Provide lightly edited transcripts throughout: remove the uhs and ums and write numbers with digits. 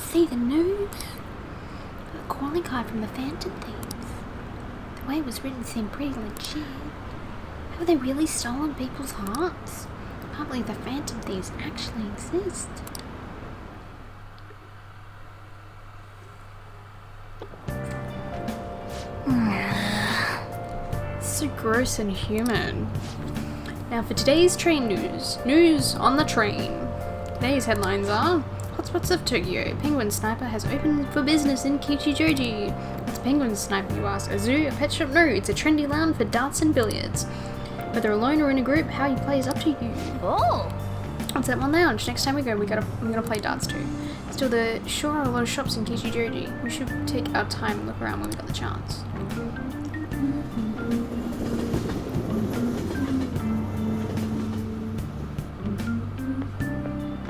see the news? A calling card from the Phantom Thieves. The way it was written seemed pretty legit. Have they really stolen people's hearts? I can't believe the Phantom Thieves actually exist. So gross and human. Now for today's train news. News on the train. Today's headlines are: Hotspots of Tokyo. Penguin Sniper has opened for business in Kichijoji. What's Penguin Sniper, you ask? A zoo? A pet shop? No, it's a trendy lounge for darts and billiards. Whether alone or in a group, how you play is up to you. Oh! What's that one lounge? Next time we go, we're gonna play darts too. Still, there sure are a lot of shops in Kichijoji. We should take our time and look around when we got the chance.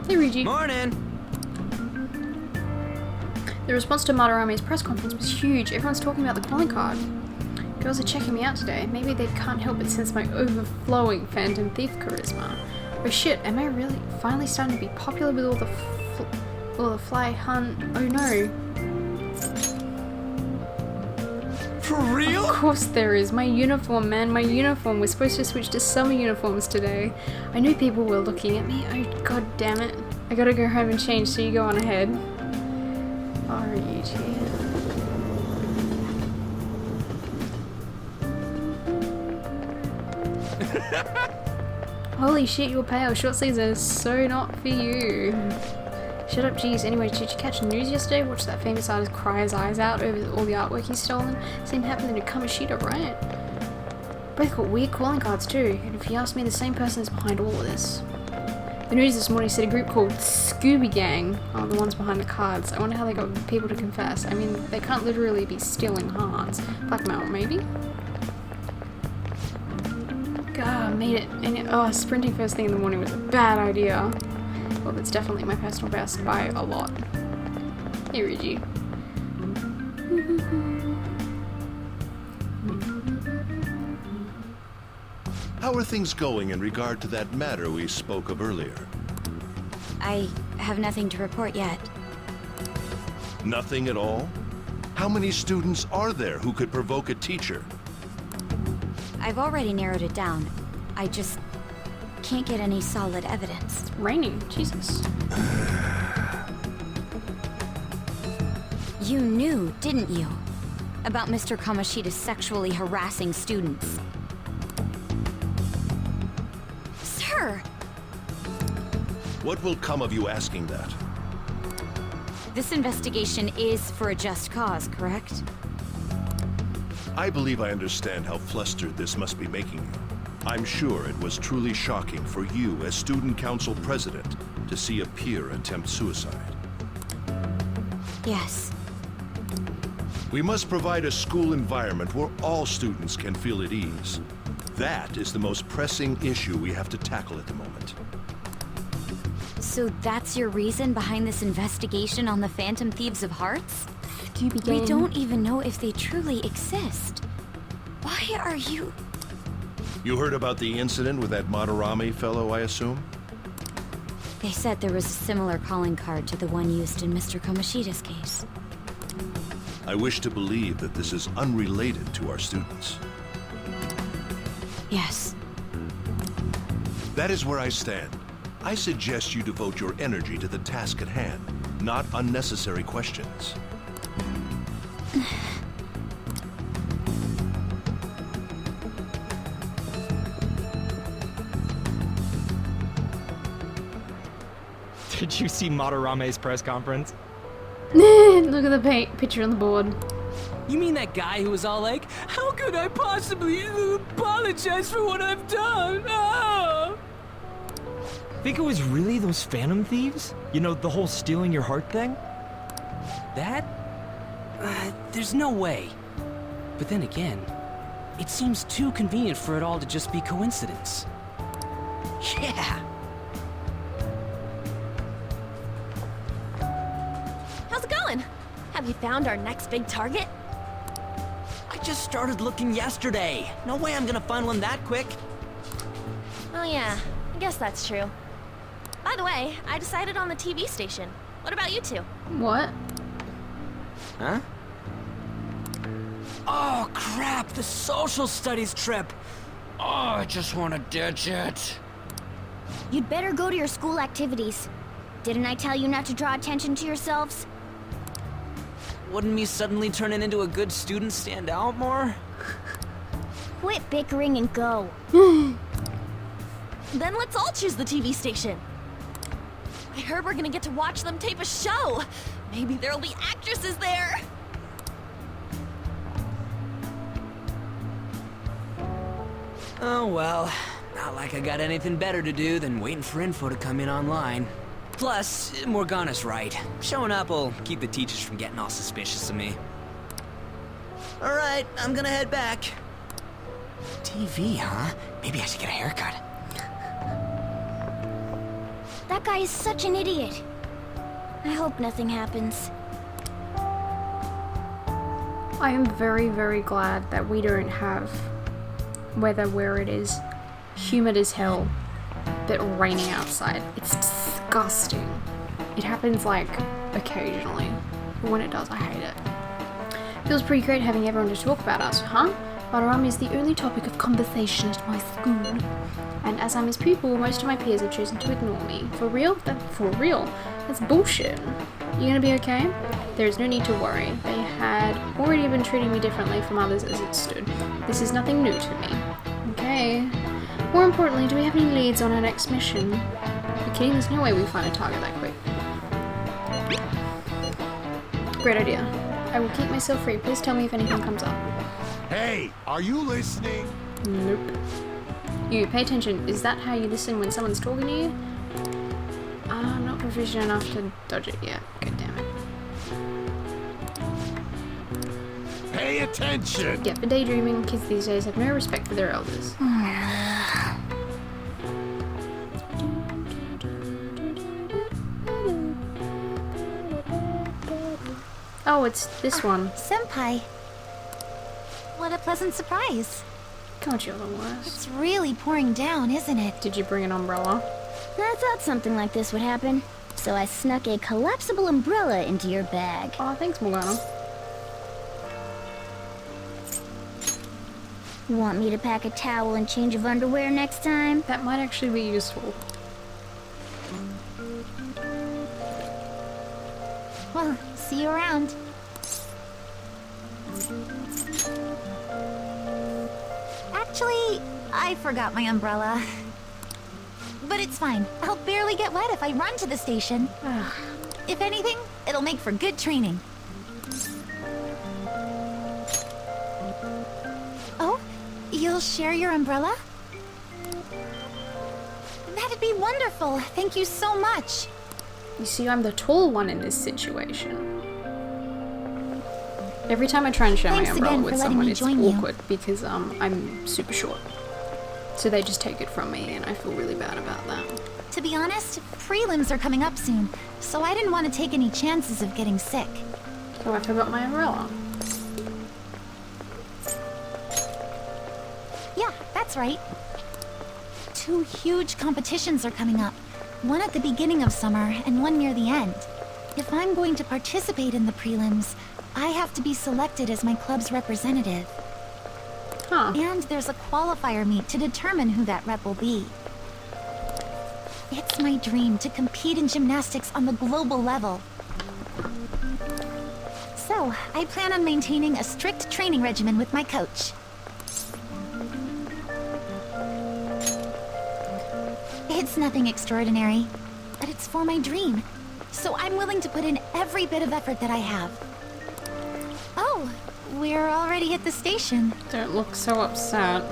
Hey, Ryuji. Morning! The response to Madarame's press conference was huge. Everyone's talking about the calling card. Girls are checking me out today. Maybe they can't help but sense my overflowing Phantom Thief charisma. Oh shit, am I really finally starting to be popular with all the fly hunt? Oh no. For real? Of course there is. My uniform, man, my uniform. We're supposed to switch to summer uniforms today. I knew people were looking at me. Oh god damn it. I gotta go home and change, so you go on ahead. Oh, Ryuji. Holy shit, you're pale. Short sleeves are so not for you. Shut up, geez. Anyway, did you catch the news yesterday? Watch that famous artist cry his eyes out over all the artwork he's stolen? Same happened to Kamoshida, right? Both got weird calling cards too, and if you ask me, the same person is behind all of this. The news this morning said a group called Scooby Gang are the ones behind the cards. I wonder how they got people to confess. I mean, they can't literally be stealing hearts. Blackmail, maybe? God, made it. And sprinting first thing in the morning was a bad idea. Well, that's definitely my personal best by a lot. Hey, Ryuji. How are things going in regard to that matter we spoke of earlier? I have nothing to report yet. Nothing at all? How many students are there who could provoke a teacher? I've already narrowed it down. I just can't get any solid evidence. It's raining. Jesus. You knew, didn't you? About Mr. Kamoshida's sexually harassing students. Sir! What will come of you asking that? This investigation is for a just cause, correct? I believe I understand how flustered this must be making you. I'm sure it was truly shocking for you as student council president to see a peer attempt suicide. Yes. We must provide a school environment where all students can feel at ease. That is the most pressing issue we have to tackle at the moment. So that's your reason behind this investigation on the Phantom Thieves of Hearts? Scooby Gang. We don't even know if they truly exist. Why are you... You heard about the incident with that Madarame fellow, I assume? They said there was a similar calling card to the one used in Mr. Kamoshida's case. I wish to believe that this is unrelated to our students. Yes. That is where I stand. I suggest you devote your energy to the task at hand, not unnecessary questions. Did you see Madarame's press conference? Look at the picture on the board. You mean that guy who was all like, how could I possibly apologize for what I've done? Ah! Think it was really those Phantom Thieves? You know, the whole stealing your heart thing? That? There's no way. But then again, it seems too convenient for it all to just be coincidence. Yeah. How's it going? Have you found our next big target? I just started looking yesterday. No way I'm gonna find one that quick. Oh yeah, I guess that's true. By the way, I decided on the TV station. What about you two? What? Huh? Oh, crap! The social studies trip! Oh, I just want to ditch it. You'd better go to your school activities. Didn't I tell you not to draw attention to yourselves? Wouldn't me suddenly turning into a good student stand out more? Quit bickering and go. Then let's all choose the TV station. I heard we're gonna get to watch them tape a show. Maybe there'll be actresses there. Oh well, not like I got anything better to do than waiting for info to come in online. Plus, Morgana's right. Showing up will keep the teachers from getting all suspicious of me. Alright, I'm gonna head back. TV, huh? Maybe I should get a haircut. That guy is such an idiot. I hope nothing happens. I am very, very glad that we don't have weather where it is humid as hell, but raining outside. It's disgusting. It happens like occasionally, but when it does, I hate it. Feels pretty great having everyone to talk about us, huh? Balaram is the only topic of conversation at my school. And as I'm his pupil, most of my peers have chosen to ignore me. For real? For real? That's bullshit. You gonna be okay? There is no need to worry. They had already been treating me differently from others as it stood. This is nothing new to me. Okay. More importantly, do we have any leads on our next mission? You're kidding? There's no way we find a target that quick. Great idea. I will keep myself free. Please tell me if anything comes up. Hey, are you listening? Nope. You, pay attention. Is that how you listen when someone's talking to you? I'm not proficient enough to dodge it yet. God damn it. Pay attention! Yeah, for daydreaming, kids these days have no respect for their elders. Oh, it's this one. Senpai. What a pleasant surprise. God, you're the worst. It's really pouring down, isn't it? Did you bring an umbrella? I thought something like this would happen. So I snuck a collapsible umbrella into your bag. Oh, thanks, Morgana. Want me to pack a towel and change of underwear next time? That might actually be useful. Well, see you around. Actually, I forgot my umbrella. But it's fine. I'll barely get wet if I run to the station. If anything, it'll make for good training. Oh, you'll share your umbrella? That'd be wonderful. Thank you so much. You see, I'm the tall one in this situation. Every time I try and share Thanks my umbrella again with for letting someone, me it's join you. awkward because I'm super short. So they just take it from me, and I feel really bad about that. To be honest, prelims are coming up soon, so I didn't want to take any chances of getting sick. Oh, I forgot my umbrella. Yeah, that's right. 2 huge competitions are coming up. One at the beginning of summer and one near the end. If I'm going to participate in the prelims, I have to be selected as my club's representative. Huh. And there's a qualifier meet to determine who that rep will be. It's my dream to compete in gymnastics on the global level. So, I plan on maintaining a strict training regimen with my coach. It's nothing extraordinary, but it's for my dream. So I'm willing to put in every bit of effort that I have. Oh, we're already at the station. Don't look so upset.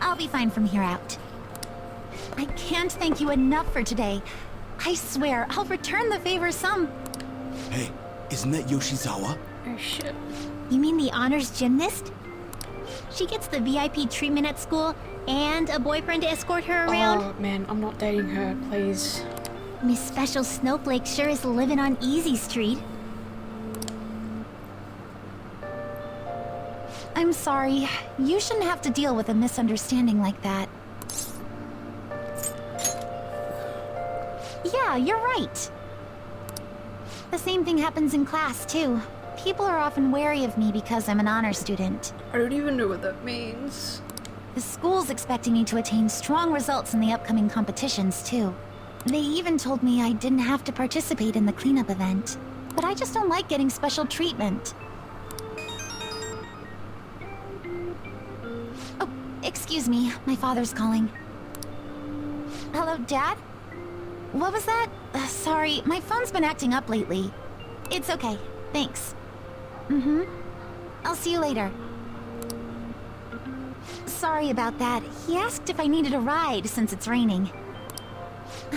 I'll be fine from here out. I can't thank you enough for today. I swear, I'll return the favor some. Hey, isn't that Yoshizawa? Oh shit. You mean the honors gymnast? She gets the VIP treatment at school and a boyfriend to escort her around. Oh man, I'm not dating her, please. Miss Special Snowflake sure is living on Easy Street. I'm sorry. You shouldn't have to deal with a misunderstanding like that. Yeah, you're right. The same thing happens in class, too. People are often wary of me because I'm an honor student. I don't even know what that means. The school's expecting me to attain strong results in the upcoming competitions, too. They even told me I didn't have to participate in the cleanup event. But I just don't like getting special treatment. Oh, excuse me. My father's calling. Hello, Dad? What was that? Sorry, my phone's been acting up lately. It's okay. Thanks. I'll see you later. Sorry about that. He asked if I needed a ride since it's raining.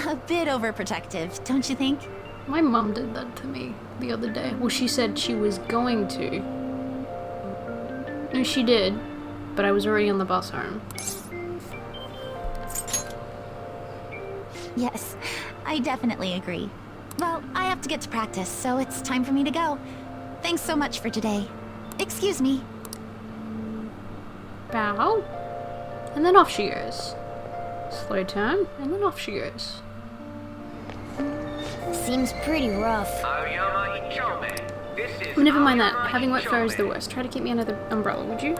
A bit overprotective, don't you think? My mum did that to me the other day. Well, she said she was going to. No, she did, but I was already on the bus home. Yes, I definitely agree. Well, I have to get to practice, so it's time for me to go. Thanks so much for today. Excuse me. Bow. And then off she goes. Slow turn, and then off she goes. Seems pretty rough. Oh, never mind that. Having wet fur is the worst. Try to keep me under the umbrella, would you?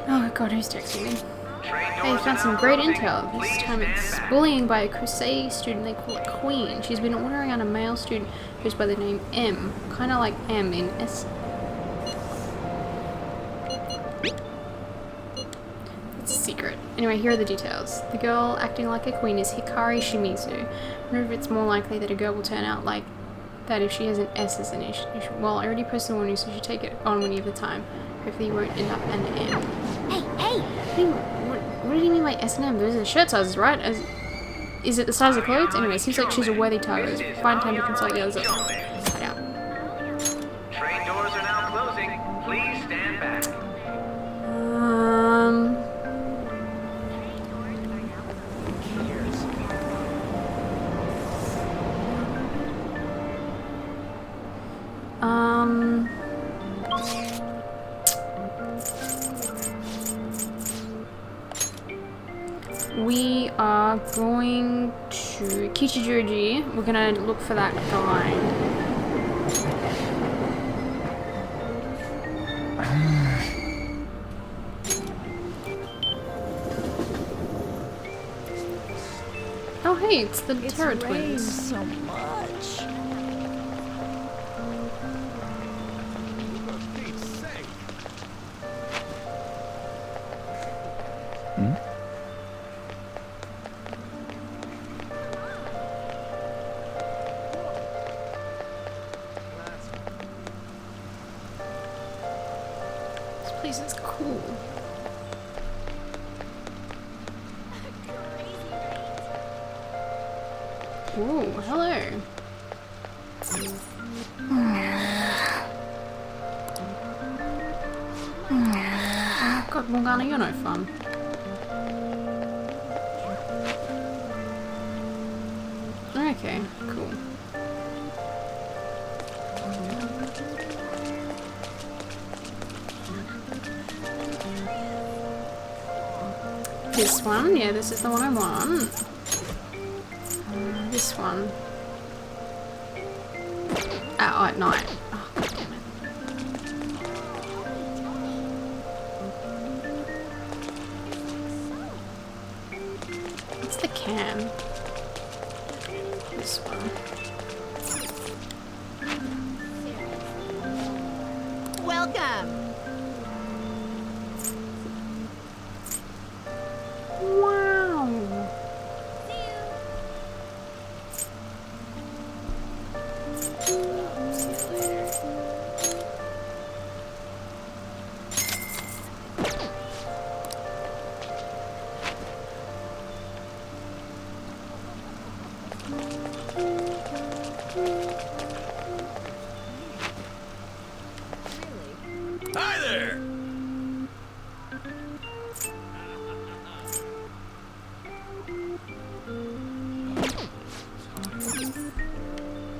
Oh god, who's texting me? Hey, found some great intel. This time it's bullying by a Crusade student. They call it Queen. She's been ordering on a male student who's by the name M. Kind of like M in S. It's a secret. Anyway, here are the details. The girl acting like a queen is Hikari Shimizu. I wonder if it's more likely that a girl will turn out like that if she has an S as an issue. Well, I already posted a warning, so you should take it on when you have the time. Hopefully you won't end up an M. Hey! What do you mean by S&M? Those are shirt sizes, right? Is it the size of clothes? Anyway, seems like she's a worthy target. Find time to consult the others. Head out. Train doors are now closing. Please stand back. We are going to Kichijoji. We're gonna look for that guy. Oh hey, it's the Terra twins. So much. This place is cool. Ooh, hello. Oh god, Morgana, you're no fun. Okay, cool. This one, yeah, this is the one I want. This one. Oh, at night. Oh, god damn it. What's the can? This one. Welcome. Wow. Hi there!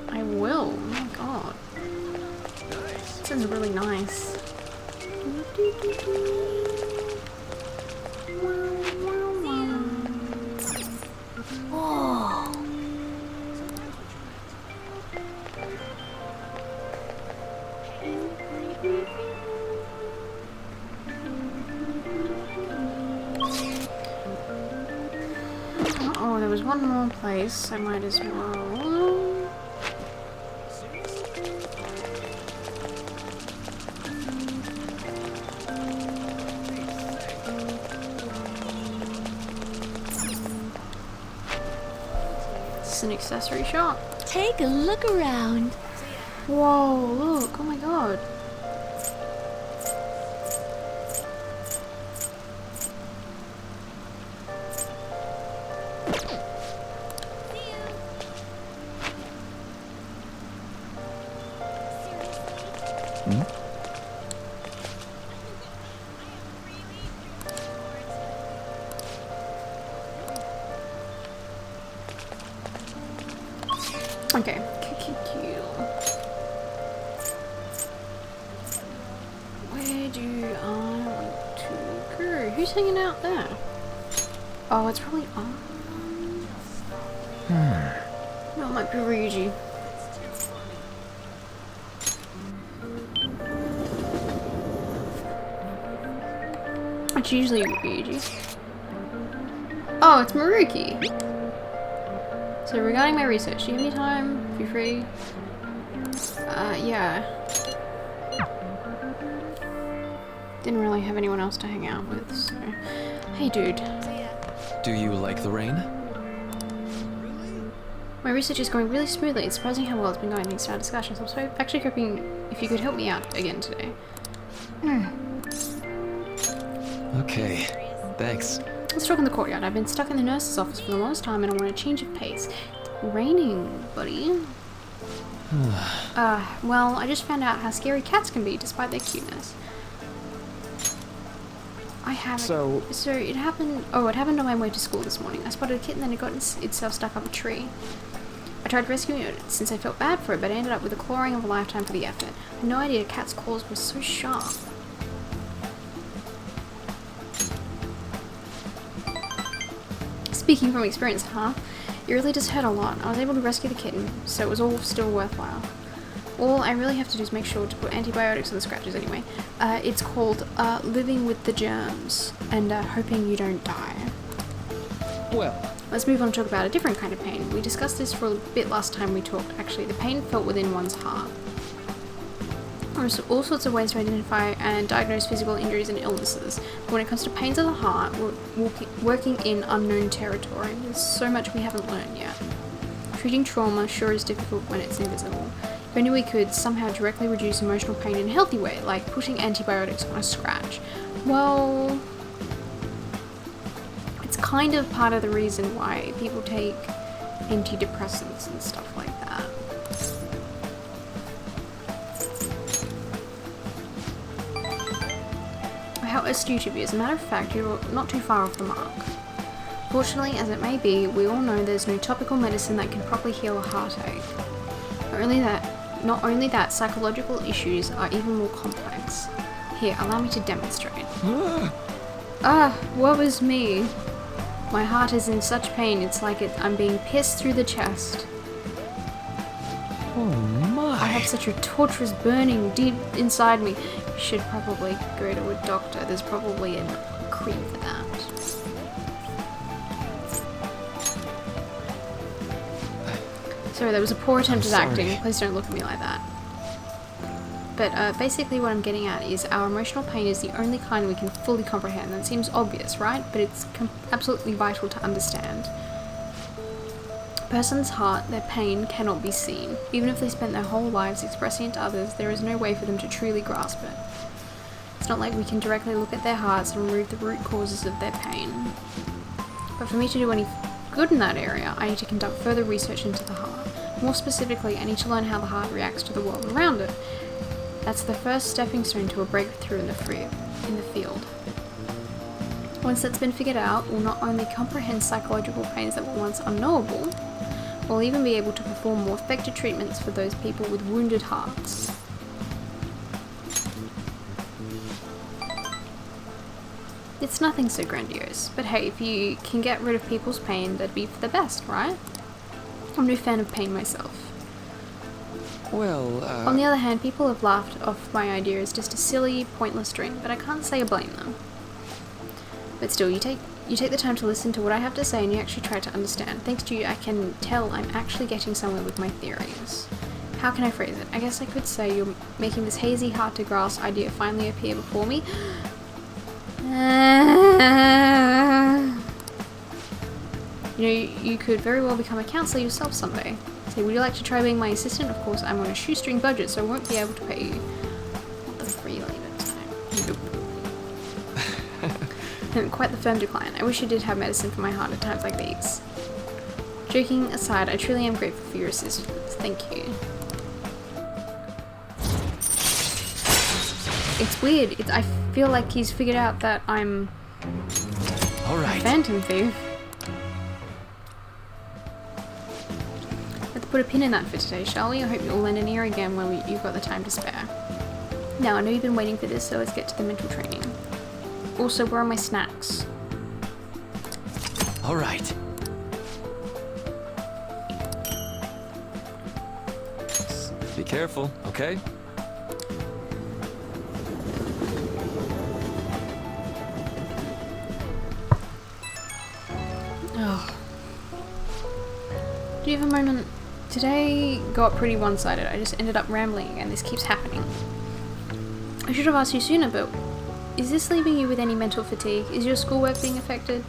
I will. Oh my god. This is really nice. Whoa. Oh, there was one more place. I might as well. This is an accessory shop. Take a look around. Whoa, look. Oh my god. Okay. Where do I want to go? Who's hanging out there? Oh, it's probably on. No, it might be Ryuji. It's usually Ryuji. Oh, it's Maruki. So regarding my research, do you have any time? If you're free? Yeah. Didn't really have anyone else to hang out with, so... Hey, dude. Do you like the rain? My research is going really smoothly. It's surprising how well it's been going thanks to our discussions. I'm so actually hoping if you could help me out again today. Okay, thanks. Let's talk in the courtyard. I've been stuck in the nurse's office for the longest time and I want a change of pace. It's raining, buddy. Well, I just found out how scary cats can be despite their cuteness. I haven't. So it happened. Oh, it happened on my way to school this morning. I spotted a kitten and it got itself stuck up a tree. I tried rescuing it since I felt bad for it, but I ended up with the clawing of a lifetime for the effort. I had no idea a cat's claws were so sharp. Speaking from experience, huh? It really does hurt a lot. I was able to rescue the kitten, so it was all still worthwhile. All I really have to do is make sure to put antibiotics on the scratches anyway. It's called living with the germs and hoping you don't die. Well, let's move on to talk about a different kind of pain. We discussed this for a bit last time we talked, actually. The pain felt within one's heart. There's all sorts of ways to identify and diagnose physical injuries and illnesses. But when it comes to pains of the heart, we're working in unknown territory. There's so much we haven't learned yet. Treating trauma sure is difficult when it's invisible. If only we could somehow directly reduce emotional pain in a healthy way, like putting antibiotics on a scratch. Well, it's kind of part of the reason why people take antidepressants and stuff like that. How astute you be. As a matter of fact, you're not too far off the mark. Fortunately, as it may be, we all know there's no topical medicine that can properly heal a heartache. Not only that, psychological issues are even more complex. Here, allow me to demonstrate. Woe is me. My heart is in such pain, it's like I'm being pierced through the chest. oh my. I have such a torturous burning deep inside me. You should probably go to a doctor. There's probably a cream for that. Sorry, that was a poor attempt at acting. Please don't look at me like that. But basically what I'm getting at is our emotional pain is the only kind we can fully comprehend. That seems obvious, right? But it's absolutely vital to understand. A person's heart, their pain, cannot be seen. Even if they spent their whole lives expressing it to others, there is no way for them to truly grasp it. It's not like we can directly look at their hearts and remove the root causes of their pain. But for me to do any good in that area, I need to conduct further research into the heart. More specifically, I need to learn how the heart reacts to the world around it. That's the first stepping stone to a breakthrough in the field. Once that's been figured out, we'll not only comprehend psychological pains that were once unknowable, we'll even be able to perform more effective treatments for those people with wounded hearts. It's nothing so grandiose, but hey, if you can get rid of people's pain, that'd be for the best, right? I'm no fan of pain myself. Well, On the other hand, people have laughed off my idea as just a silly, pointless dream, but I can't say I blame them. But still, you take the time to listen to what I have to say and you actually try to understand. Thanks to you, I can tell I'm actually getting somewhere with my theories. How can I phrase it? I guess I could say you're making this hazy, hard-to-grasp idea finally appear before me. You know, you could very well become a counselor yourself someday. Say, would you like to try being my assistant? Of course, I'm on a shoestring budget, so I won't be able to pay you. Not the free labor time. Nope. Quite the firm decline. I wish I did have medicine for my heart at times like these. Joking aside, I truly am grateful for your assistance. Thank you. It's weird. I feel like he's figured out that I'm all a right. phantom thief. Let's put a pin in that for today, shall we? I hope you'll lend an ear again when you've got the time to spare. Now, I know you've been waiting for this, so let's get to the mental training. Also, where are my snacks? All right. Be careful, okay? Oh. Do you have a moment? Today got pretty one-sided. I just ended up rambling again. This keeps happening. I should have asked you sooner, but is this leaving you with any mental fatigue? Is your schoolwork being affected?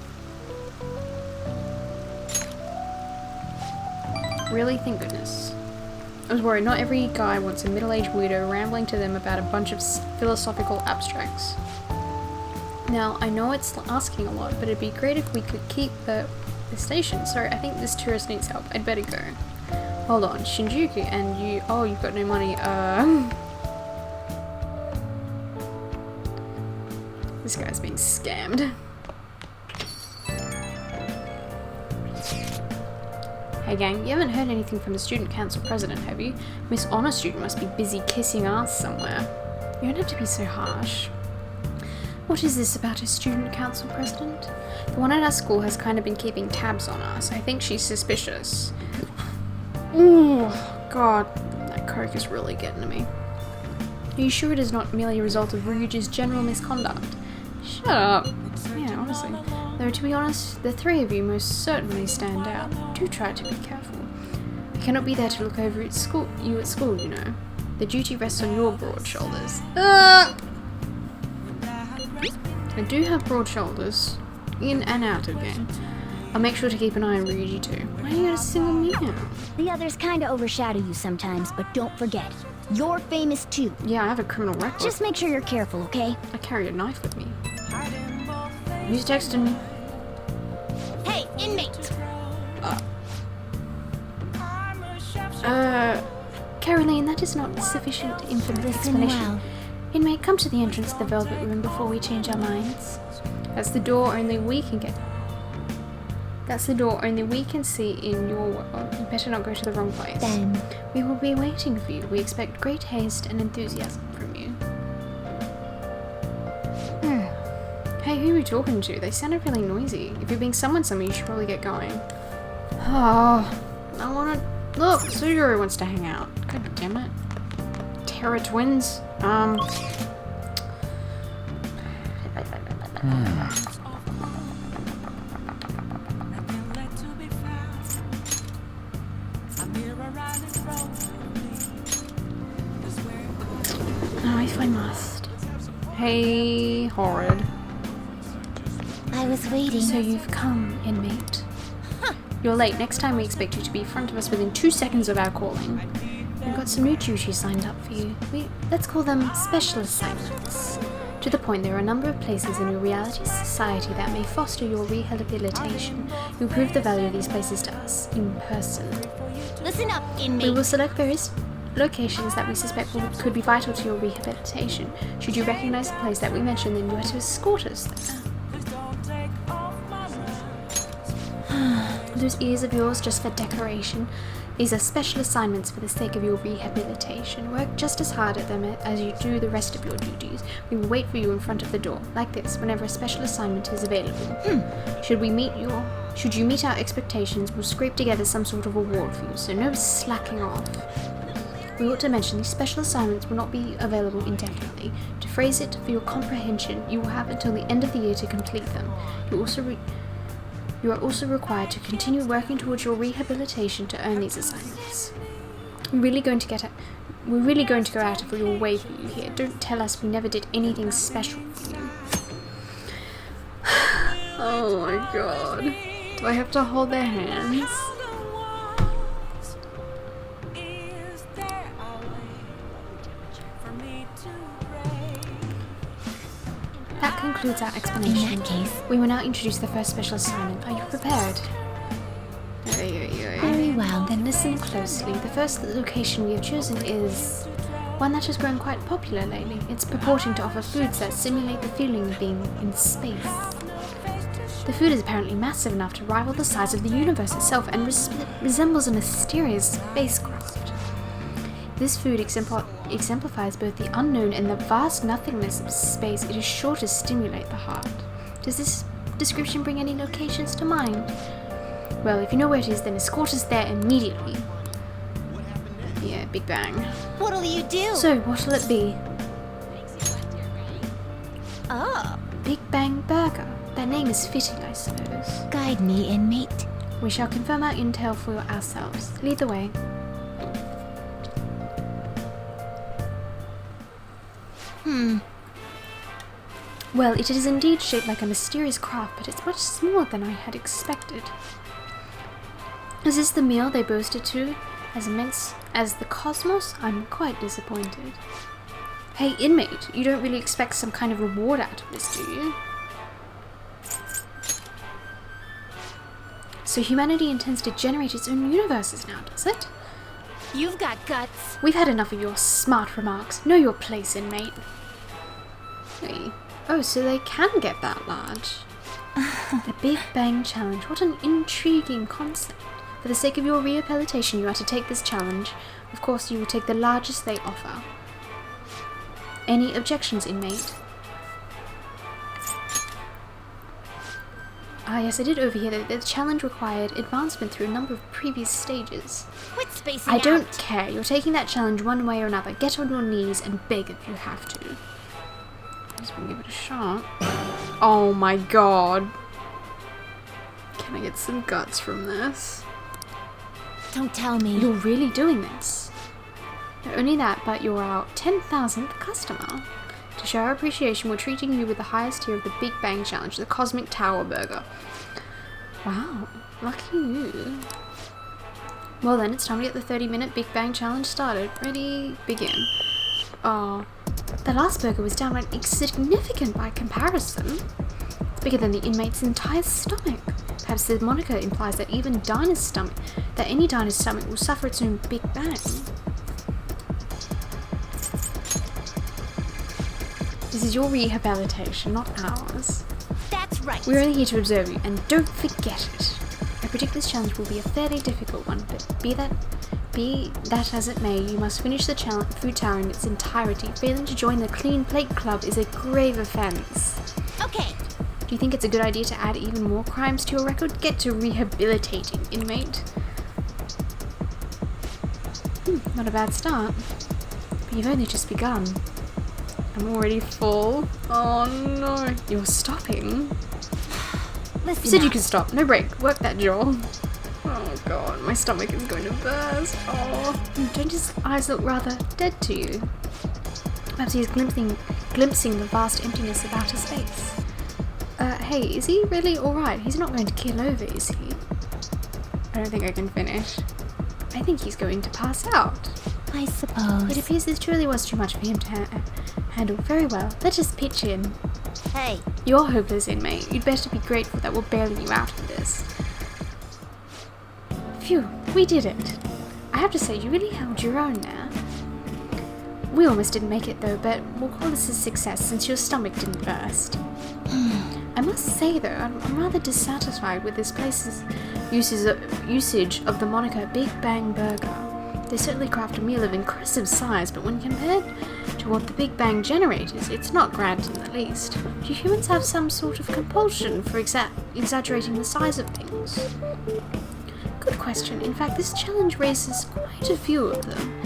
Really? Thank goodness. I was worried. Not every guy wants a middle-aged weirdo rambling to them about a bunch of philosophical abstracts. Now, I know it's asking a lot, but it'd be great if we could keep the station. Sorry, I think this tourist needs help. I'd better go. Hold on, Shinjuku, and you... Oh, you've got no money. This guy's being scammed. Hey gang, you haven't heard anything from the student council president, have you? Miss Honor Student must be busy kissing ass somewhere. You don't have to be so harsh. What is this about a student council president? The one at our school has kind of been keeping tabs on us. I think she's suspicious. Ooh, God, that coke is really getting to me. Are you sure it is not merely a result of Ryuji's general misconduct? Shut up. Yeah, honestly. Though, to be honest, the three of you most certainly stand out. Do try to be careful. I cannot be there to look over you at school, you know. The duty rests on your broad shoulders. I do have broad shoulders, in and out of game. I'll make sure to keep an eye on Ryuji too. Why are you gonna single me out? The others kinda overshadow you sometimes, but don't forget, you're famous too. Yeah, I have a criminal record. Just make sure you're careful, okay? I carry a knife with me. Who's texting me? Hey, inmate! Caroline, that is not sufficient Listen explanation. well. Inmate, come to the entrance of the Velvet Room before we change our minds. That's the door only we can get. That's the door only we can see in your world. You better not go to the wrong place. Then We will be waiting for you. We expect great haste and enthusiasm from you. Hey, who are you talking to? They sounded really noisy. If you're being summoned somewhere, you should probably get going. Oh, I wanna... Look, Suguru wants to hang out. God damn it. Terra Twins? Oh, if I must. Hey, Horrid. I was waiting. So you've come, inmate. You're late. Next time we expect you to be in front of us within 2 seconds of our calling. We've got some new duties signed up for you. Let's call them special assignments. To the point, there are a number of places in your reality society that may foster your rehabilitation. You prove the value of these places to us in person. Listen up, We inmate. will select various locations that we suspect could be vital to your rehabilitation. Should you recognize the place that we mentioned, then you are to escort us there. Those ears of yours just for decoration. These are special assignments for the sake of your rehabilitation. Work just as hard at them as you do the rest of your duties. We will wait for you in front of the door, like this, whenever a special assignment is available. Should you meet our expectations, we'll scrape together some sort of reward for you, so no slacking off. We ought to mention these special assignments will not be available indefinitely. To phrase it for your comprehension, you will have until the end of the year to complete them. You are also required to continue working towards your rehabilitation to earn these assignments. We're really going to go out of your way for you here. Don't tell us we never did anything special for you. Oh my god. Do I have to hold their hands? That concludes our explanation. In that case, We will now introduce the first special assignment. Are you prepared? very well. Then listen closely. The first location we have chosen is one that has grown quite popular lately. It's purporting to offer foods that simulate the feeling of being in space. The food is apparently massive enough to rival the size of the universe itself and resembles a mysterious spacecraft. This food exemplifies both the unknown and the vast nothingness of space. It is sure to stimulate the heart. Does this description bring any locations to mind? Well, if you know where it is, then escort us there immediately. Yeah, Big Bang. What'll you do? So, what'll it be? Oh, Big Bang Burger. That name is fitting, I suppose. guide me, inmate. We shall confirm our intel for ourselves. Lead the way. Well, it is indeed shaped like a mysterious craft, but it's much smaller than I had expected. Is this the meal they boasted to? As immense as the cosmos? I'm quite disappointed. Hey, inmate, you don't really expect some kind of reward out of this, do you? So humanity intends to generate its own universes now, does it? You've got guts. We've had enough of your smart remarks. Know your place, inmate. Hey. Oh, so they can get that large. The Big Bang Challenge. What an intriguing concept. For the sake of your rehabilitation, you are to take this challenge. Of course, you will take the largest they offer. Any objections, inmate? Ah, yes, I did overhear that the challenge required advancement through a number of previous stages. Quit spacing I out. don't care. You're taking that challenge one way or another. Get on your knees and beg if you have to. I just want to give it a shot. Oh my god. Can I get some guts from this? Don't tell me. You're really doing this. Not only that, but you're our 10,000th customer. To show our appreciation, we're treating you with the highest tier of the Big Bang Challenge, the Cosmic Tower Burger. Wow, lucky you. Well then, it's time to get the 30-minute Big Bang Challenge started. Ready, begin. Oh, the last burger was downright insignificant by comparison. It's bigger than the inmate's entire stomach. Perhaps the moniker implies that any diner's stomach will suffer its own Big Bang. This is your rehabilitation, not ours. That's right. We're only here to observe you, and don't forget it. I predict this challenge will be a fairly difficult one, but be that as it may, you must finish the food tower in its entirety. Failing to join the Clean Plate Club is a grave offense. Okay. Do you think it's a good idea to add even more crimes to your record? Get to rehabilitating, inmate. Not a bad start. But you've only just begun. I'm already full. Oh no. You're stopping. Listen You said you up. could stop. No break. Work that jaw. Oh god, my stomach is going to burst. Oh, don't his eyes look rather dead to you? Perhaps he's glimpsing the vast emptiness of outer space. Hey, is he really alright? He's not going to keel over, is he? I don't think I can finish. I think he's going to pass out. I suppose. It appears this truly was too much for him to handle. Very well, let's just pitch in. Hey. You're hopeless, inmate. You'd better be grateful that we're bailing you out of this. Phew, we did it. I have to say, you really held your own there. We almost didn't make it though, but we'll call this a success since your stomach didn't burst. I must say though, I'm rather dissatisfied with this place's usage of the moniker Big Bang Burger. They certainly craft a meal of impressive size, but when compared to what the Big Bang generated, it's not grand in the least. Do humans have some sort of compulsion for exaggerating the size of things? Good question. In fact, this challenge raises quite a few of them.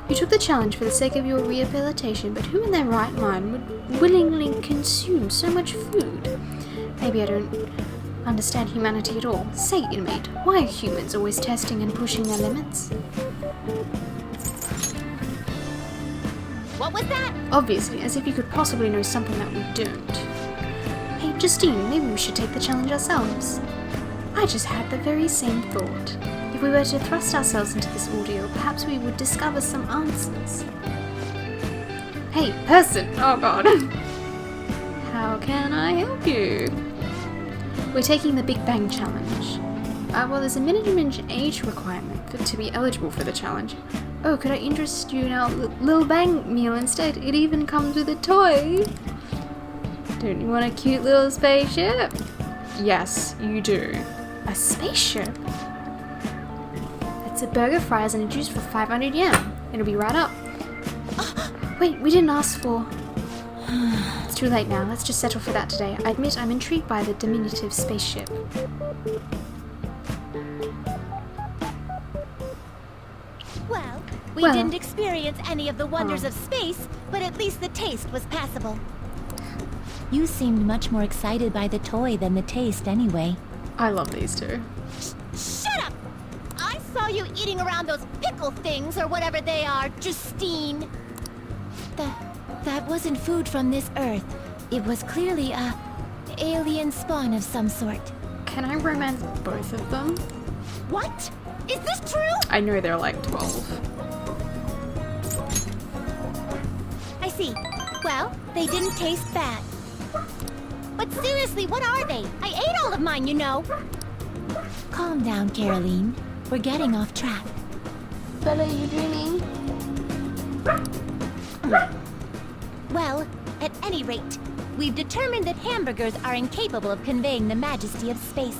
You took the challenge for the sake of your rehabilitation, but who in their right mind would willingly consume so much food? Maybe I don't understand humanity at all. Say, inmate, why are humans always testing and pushing their limits? What was that? Obviously, as if you could possibly know something that we don't. Hey, Justine, maybe we should take the challenge ourselves. I just had the very same thought. If we were to thrust ourselves into this ordeal, perhaps we would discover some answers. Hey, person! Oh god. How can I help you? We're taking the Big Bang Challenge. Well, there's a minimum age requirement to be eligible for the challenge. Oh, could I interest you in our Lil Bang meal instead? It even comes with a toy. Don't you want a cute little spaceship? Yes, you do. A spaceship? It's a burger, fries, and a juice for 500 yen. It'll be right up. Wait, we didn't ask for... It's too late now. Let's just settle for that today. I admit I'm intrigued by the diminutive spaceship. Well, we Well. didn't experience any of the wonders of space, but at least the taste was passable. You seemed much more excited by the toy than the taste anyway. I love these two. Shut up! I saw you eating around those pickle things or whatever they are, Justine. That wasn't food from this Earth. It was clearly a alien spawn of some sort. Can I romance both of them? What? Is this true? I know they're like 12. I see. Well, they didn't taste bad. But seriously, what are they? I ate all of mine, you know. Calm down, Caroline. We're getting off track. Bella, are you dreaming? Well, at any rate, we've determined that hamburgers are incapable of conveying the majesty of space.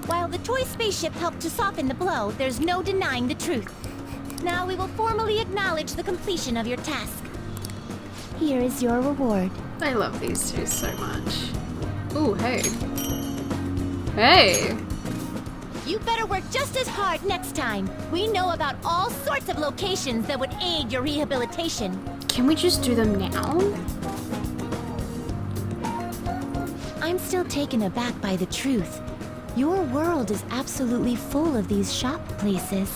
While the toy spaceship helped to soften the blow, there's no denying the truth. Now we will formally acknowledge the completion of your task. Here is your reward. I love these two so much. Ooh, hey. Hey! You better work just as hard next time. We know about all sorts of locations that would aid your rehabilitation. Can we just do them now? I'm still taken aback by the truth. Your world is absolutely full of these shop places.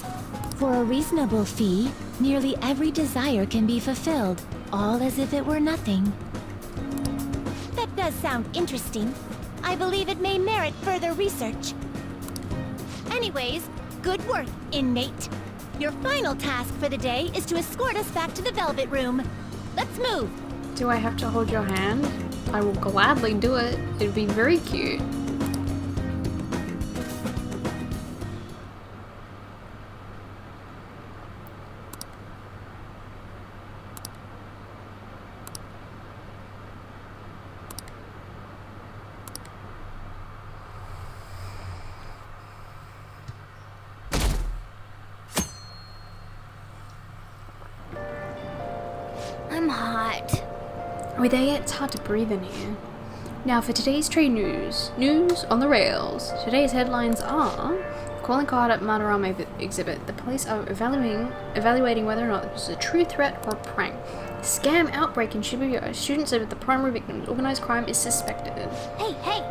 For a reasonable fee, nearly every desire can be fulfilled, all as if it were nothing. That does sound interesting. I believe it may merit further research. Anyways, good work, inmate. Your final task for the day is to escort us back to the Velvet Room. Let's move. Do I have to hold your hand? I will gladly do it. It'd be very cute. I'm hot. Are we there yet? It's hard to breathe in here. Now for today's trade news. News on the rails. Today's headlines are... Calling card at Manorama exhibit. The police are evaluating whether or not this is a true threat or a prank. Scam outbreak in Shibuya. Students are the primary victims. Organized crime is suspected. Hey, hey!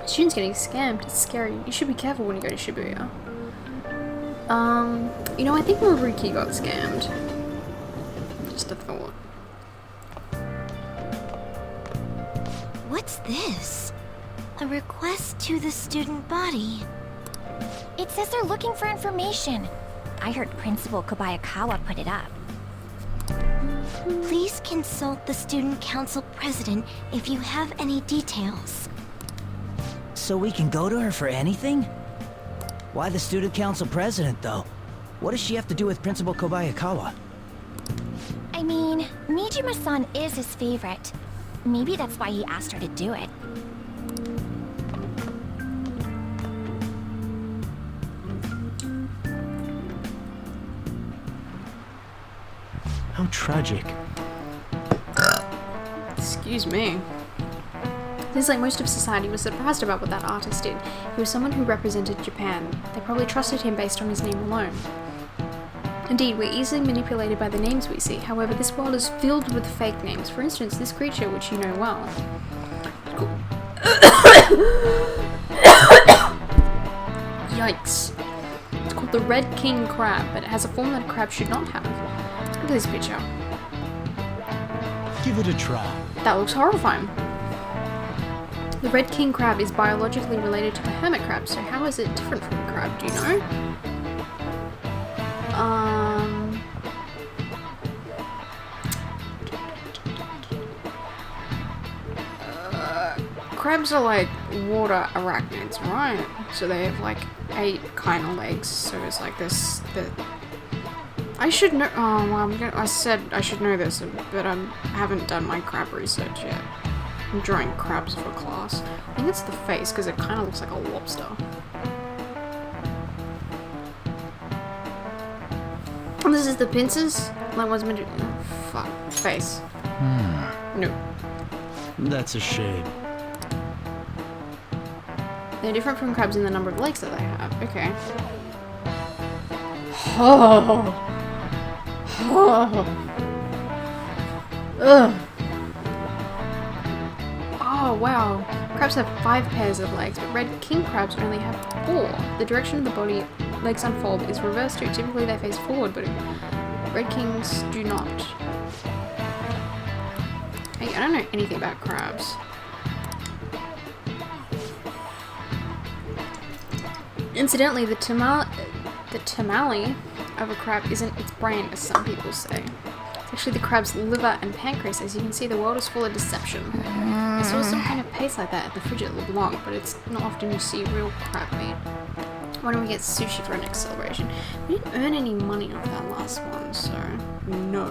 Students getting scammed. It's scary. You should be careful when you go to Shibuya. You know, I think Maruki got scammed. Just a thought. What's this? A request to the student body. It says they're looking for information. I heard Principal Kobayakawa put it up. Please consult the student council president if you have any details. So we can go to her for anything? Why the student council president, though? What does she have to do with Principal Kobayakawa? I mean, Nijima-san is his favorite. Maybe that's why he asked her to do it. How tragic. Excuse me. Seems like most of society was surprised about what that artist did. He was someone who represented Japan. They probably trusted him based on his name alone. Indeed, we're easily manipulated by the names we see. However, this world is filled with fake names. For instance, this creature, which you know well. Yikes. It's called the Red King Crab, but it has a form that a crab should not have. Look at this picture. Give it a try. That looks horrifying. The Red King Crab is biologically related to the hermit crab, so how is it different from a crab, do you know? Crabs are like water arachnids, right? So they have like 8 kind of legs, so it's like this, I should know, oh well, I said I should know this, but I haven't done my crab research yet. I'm drawing crabs for class. I think it's the face, because it kind of looks like a lobster. And this is the pincers? Like what's meant to, oh, fuck, face. No. That's a shame. They're different from crabs in the number of legs that they have. Okay. Oh. Oh. Ugh. Oh, wow. Crabs have 5 pairs of legs, but red king crabs only have 4. The direction of the body legs unfold is reversed too. Typically they face forward, but red kings do not. Hey, I don't know anything about crabs. Incidentally, the tamale of a crab isn't its brain, as some people say. It's actually the crab's liver and pancreas. As you can see, the world is full of deception. I saw some kind of paste like that at the fridge at LeBlanc, but it's not often you see real crab meat. Why don't we get sushi for our next celebration? We didn't earn any money off that last one, so no.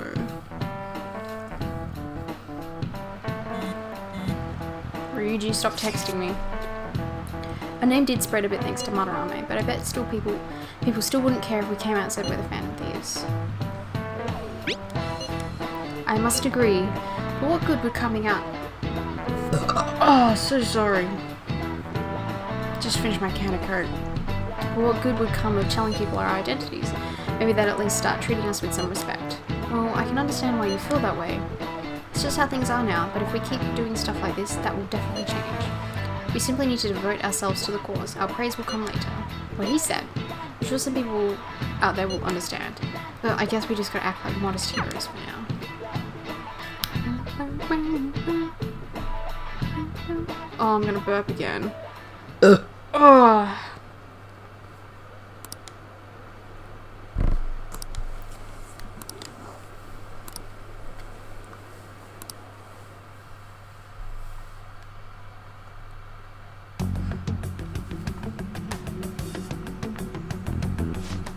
Ryuji, stop texting me. Our name did spread a bit thanks to Madarame, but I bet still people still wouldn't care if we came out and said we're the Phantom Thieves. I must agree, but what good would coming out? Oh, so sorry. Just finished my can of Coke. But what good would come of telling people our identities? Maybe they'd at least start treating us with some respect. Well, I can understand why you feel that way. It's just how things are now, but if we keep doing stuff like this, that will definitely change. We simply need to devote ourselves to the cause. Our praise will come later. What he said. I'm sure some people out there will understand. But I guess we just gotta act like modest heroes for now. Oh, I'm gonna burp again. Oh.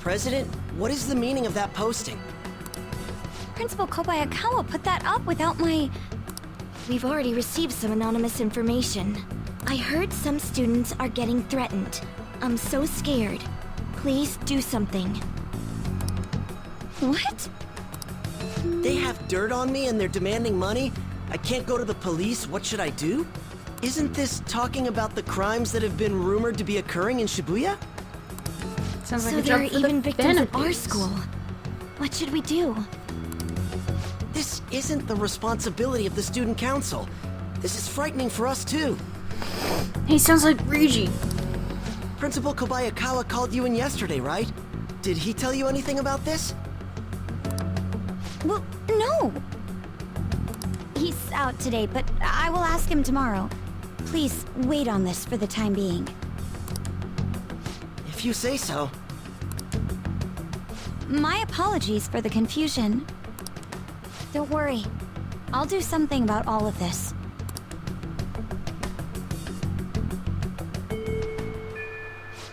President, what is the meaning of that posting? Principal Kobayakawa put that up without my... We've already received some anonymous information. I heard some students are getting threatened. I'm so scared. Please do something. What? They have dirt on me and they're demanding money? I can't go to the police, what should I do? Isn't this talking about the crimes that have been rumored to be occurring in Shibuya? Sounds like so a there job are for even the victims at our Thieves. school. What should we do? This isn't the responsibility of the student council. This is frightening for us too. He sounds like Ryuji. Principal Kobayakawa called you in yesterday, right? Did he tell you anything about this? Well, no. He's out today, but I will ask him tomorrow. Please wait on this for the time being. If you say so. My apologies for the confusion. Don't worry. I'll do something about all of this.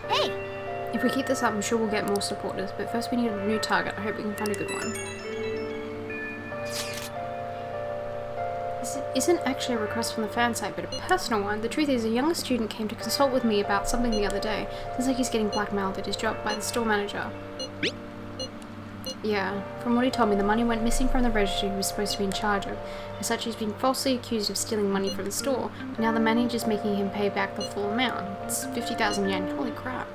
Hey! If we keep this up, I'm sure we'll get more supporters, but first we need a new target. I hope we can find a good one. This isn't actually a request from the fan site, but a personal one. The truth is, a young student came to consult with me about something the other day. Seems like he's getting blackmailed at his job by the store manager. Yeah, from what he told me, the money went missing from the register he was supposed to be in charge of. As such, he's been falsely accused of stealing money from the store, but now the manager's making him pay back the full amount. It's 50,000 yen. Holy crap.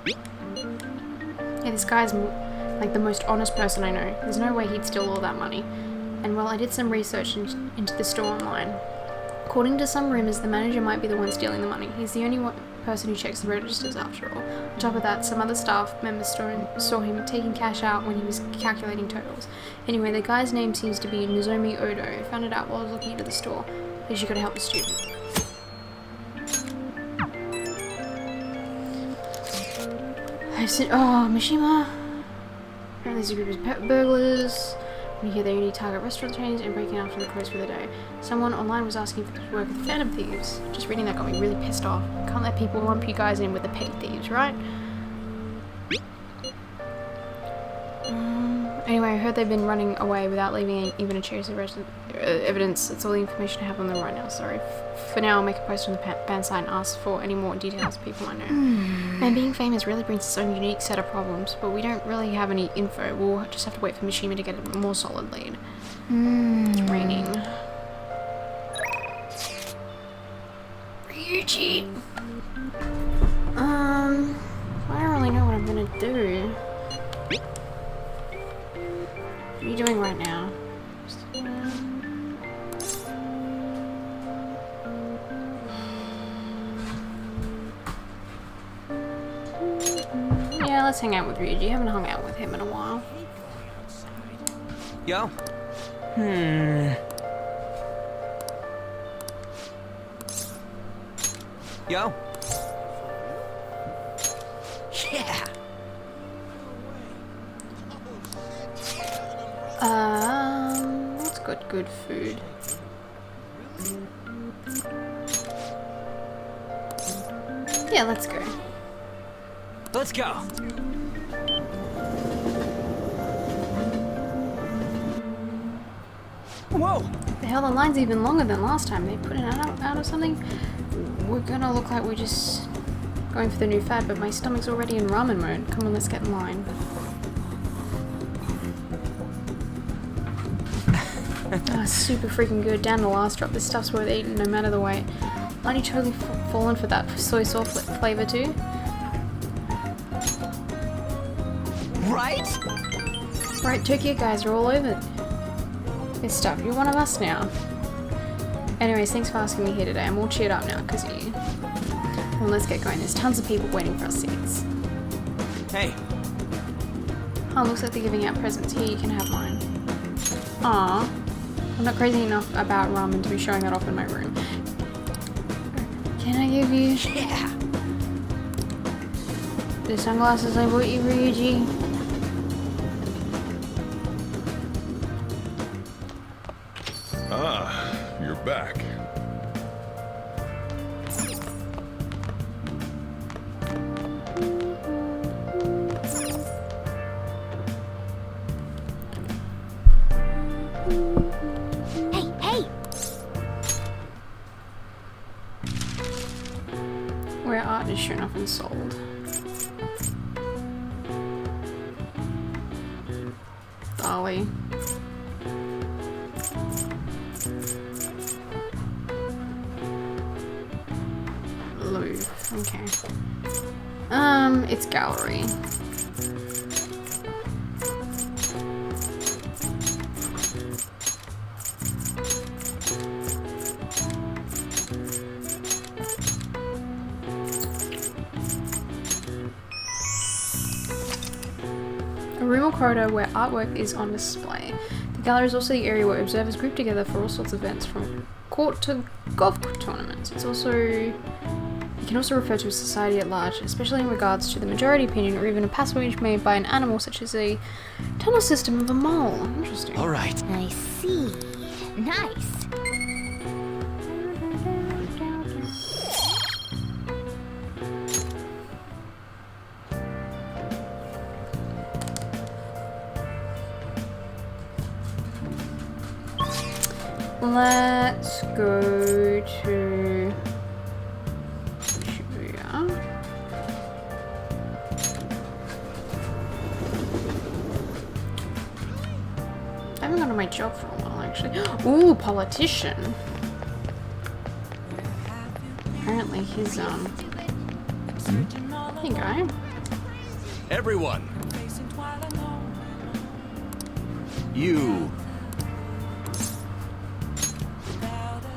Yeah, this guy's like the most honest person I know. There's no way he'd steal all that money. And well, I did some research into the store online. According to some rumors, the manager might be the one stealing the money. He's the only person who checks the registers after all. On top of that, some other staff members saw him taking cash out when he was calculating totals. Anyway, the guy's name seems to be Nozomi Odo. I found it out while I was looking into the store. Please, you gotta help the student. Oh, Mishima. Apparently there's a group of pet burglars. When you hear they only target restaurant chains and breaking after the close for the day. Someone online was asking for work with Phantom Thieves. Just reading that got me really pissed off. Can't let people lump you guys in with the petty thieves, right? Anyway, I heard they've been running away without leaving even a trace of evidence. That's all the information I have on them right now, sorry. For now, I'll make a post on the fan site and ask for any more details people I know. Man, being famous really brings its own unique set of problems, but we don't really have any info. We'll just have to wait for Mishima to get a more solid lead. It's raining. Ryuji! I don't really know what I'm gonna do. What are you doing right now? Yeah, let's hang out with Ryuji. Haven't hung out with him in a while. Yo. Yo. Yeah. What's good food? Yeah, let's go. Let's go. Whoa! The hell, the line's even longer than last time. They put an ad out or something. We're gonna look like we're just going for the new fad, but my stomach's already in ramen mode. Come on, let's get in line. Oh, super freaking good. Down the last drop. This stuff's worth eating no matter the weight. Aren't you totally fallen for that soy sauce flavor too? Right? Right, Tokyo guys are all over this stuff. You're one of us now. Anyways, thanks for asking me here today. I'm all cheered up now because of you. Well, let's get going. There's tons of people waiting for our seats. Hey. Oh, looks like they're giving out presents. Here, you can have mine. Aww. I'm not crazy enough about ramen to be showing that off in my room. Can I give you... Yeah. The sunglasses I bought you, Ryuji? Ah, you're back. Hey! Where art is shown off and sold. Dolly. Louvre. Okay. It's gallery. A room or corridor where artwork is on display. The gallery is also the area where observers group together for all sorts of events, from court to golf tournaments. You can also refer to a society at large, especially in regards to the majority opinion or even a passage made by an animal such as a tunnel system of a mole. Interesting. All right. I see. Nice. Let's go to Shibuya. of my job for a while, actually. Ooh, politician. Apparently he's, Hey, guy. Everyone! You!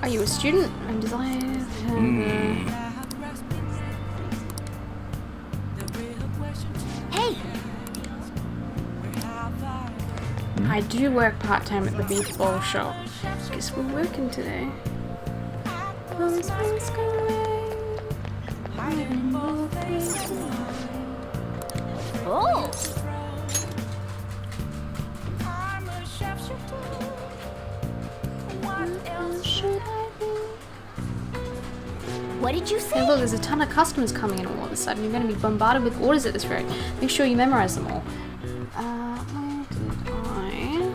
Are you a student? I'm designed. Hey! I do work part-time at the beef ball shop. Guess we're working today. Oh! What did you say? Hey, look, there's a ton of customers coming in all of a sudden. You're going to be bombarded with orders at this rate. Make sure you memorize them all. Where did I...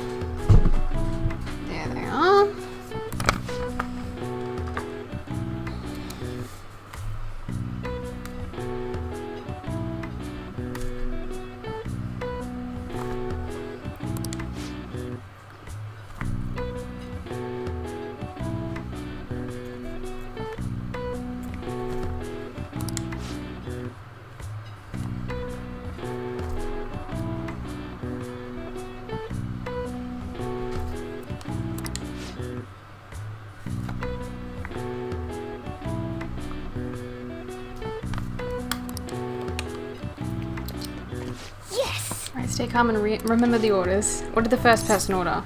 There they are. Alright, stay calm and remember the orders. What did the first person order?